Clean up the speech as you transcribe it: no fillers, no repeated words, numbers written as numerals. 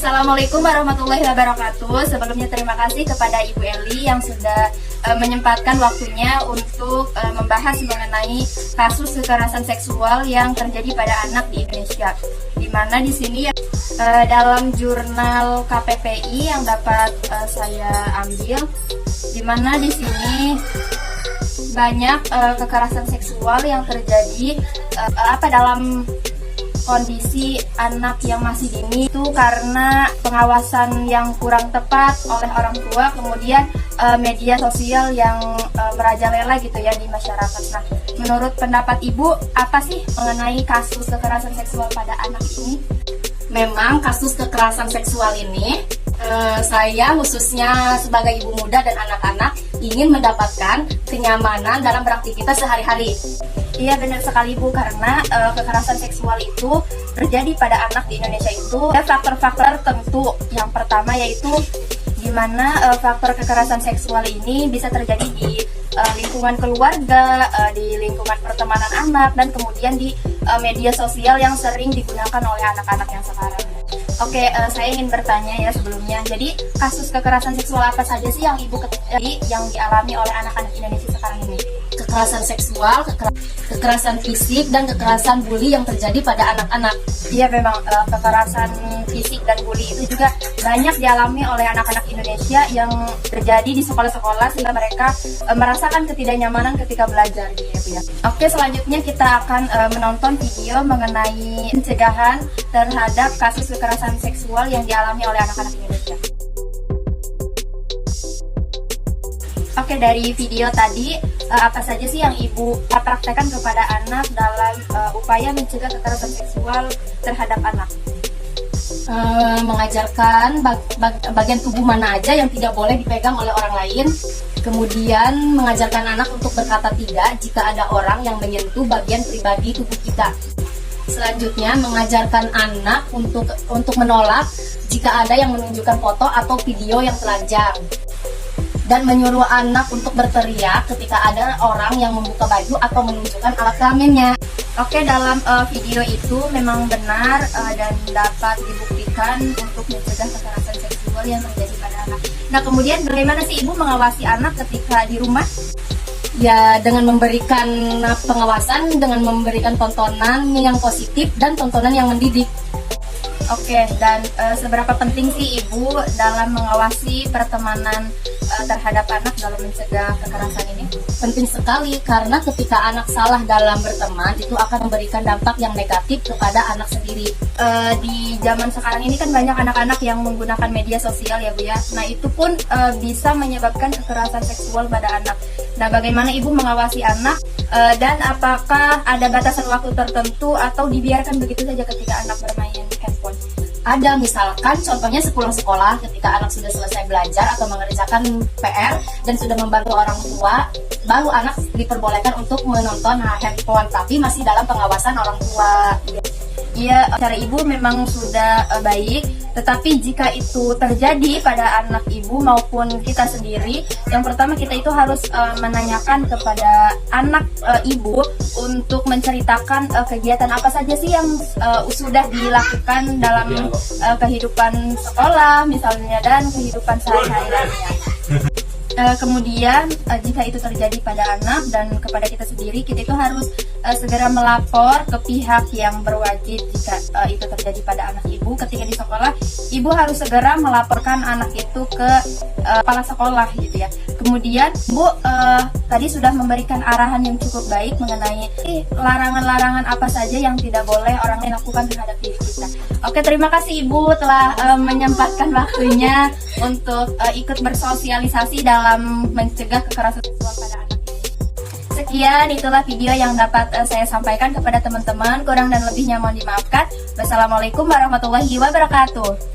Assalamualaikum warahmatullahi wabarakatuh. Sebelumnya terima kasih kepada Ibu Eli yang sudah menyempatkan waktunya untuk membahas mengenai kasus kekerasan seksual yang terjadi pada anak di Indonesia. Di mana di sini dalam jurnal KPPI yang dapat saya ambil, di mana di sini banyak kekerasan seksual yang terjadi dalam kondisi anak yang masih dini itu karena pengawasan yang kurang tepat oleh orang tua, kemudian media sosial yang merajalela gitu ya di masyarakat. Nah, menurut pendapat Ibu, apa sih mengenai kasus kekerasan seksual pada anak ini? Memang kasus kekerasan seksual ini saya khususnya sebagai ibu muda dan anak-anak ingin mendapatkan kenyamanan dalam beraktivitas sehari-hari. Iya, benar sekali Bu, karena kekerasan seksual itu terjadi pada anak di Indonesia itu ada faktor-faktor tertentu. Yang pertama yaitu di mana faktor kekerasan seksual ini bisa terjadi di lingkungan keluarga, di lingkungan pertemanan anak, dan kemudian di media sosial yang sering digunakan oleh anak-anak yang sekarang. Oke, saya ingin bertanya ya sebelumnya. Jadi kasus kekerasan seksual apa saja sih yang Ibu ketahui yang dialami oleh anak-anak Indonesia sekarang ini? Kekerasan seksual, kekerasan fisik, dan kekerasan bully yang terjadi pada anak-anak. Iya, memang kekerasan fisik dan bully itu juga banyak dialami oleh anak-anak Indonesia yang terjadi di sekolah-sekolah sehingga mereka merasakan ketidaknyamanan ketika belajar gitu ya. Oke, selanjutnya kita akan menonton video mengenai pencegahan terhadap kasus kekerasan seksual yang dialami oleh anak-anak Indonesia. Oke, dari video tadi apa saja sih yang Ibu praktekkan kepada anak dalam upaya mencegah kekerasan seksual terhadap anak? Mengajarkan bagian tubuh mana aja yang tidak boleh dipegang oleh orang lain. Kemudian mengajarkan anak untuk berkata tidak jika ada orang yang menyentuh bagian pribadi tubuh kita. Selanjutnya mengajarkan anak untuk menolak jika ada yang menunjukkan foto atau video yang telanjang. Dan menyuruh anak untuk berteriak ketika ada orang yang membuka baju atau menunjukkan alat kelaminnya. Oke, dalam video itu memang benar dan dapat dibuktikan untuk mencegah kekerasan seksual yang terjadi pada anak. Nah, kemudian bagaimana sih Ibu mengawasi anak ketika di rumah? Ya, dengan memberikan pengawasan, dengan memberikan tontonan yang positif dan tontonan yang mendidik. Oke, dan seberapa penting sih Ibu dalam mengawasi pertemanan terhadap anak dalam mencegah kekerasan ini? Penting sekali, karena ketika anak salah dalam berteman itu akan memberikan dampak yang negatif kepada anak sendiri. Di zaman sekarang ini kan banyak anak-anak yang menggunakan media sosial ya Bu ya. Nah, itu pun bisa menyebabkan kekerasan seksual pada anak. Nah, bagaimana Ibu mengawasi anak dan apakah ada batasan waktu tertentu atau dibiarkan begitu saja ketika anak bermain handphone? Ada, misalkan contohnya sepulang sekolah ketika anak sudah selesai belajar atau mengerjakan PR dan sudah membantu orang tua, baru anak diperbolehkan untuk menonton handphone, tapi masih dalam pengawasan orang tua. Iya, cara Ibu memang sudah baik, tetapi jika itu terjadi pada anak Ibu maupun kita sendiri, yang pertama kita itu harus menanyakan kepada anak Ibu untuk menceritakan kegiatan apa saja sih yang sudah dilakukan dalam kehidupan sekolah misalnya dan kehidupan sehari-hari lainnya. Kemudian jika itu terjadi pada anak dan kepada kita sendiri, kita itu harus segera melapor ke pihak yang berwajib. Jika itu terjadi pada anak Ibu ketika di sekolah, Ibu harus segera melaporkan anak itu ke kepala sekolah gitu ya. Kemudian Bu tadi sudah memberikan arahan yang cukup baik mengenai larangan-larangan apa saja yang tidak boleh orang lain lakukan terhadap diri kita. Oke, terima kasih Ibu telah menyempatkan waktunya untuk ikut bersosialisasi dalam mencegah kekerasan seksual pada anak ini. Sekian, itulah video yang dapat saya sampaikan kepada teman-teman. Kurang dan lebihnya mohon dimaafkan. Wassalamualaikum warahmatullahi wabarakatuh.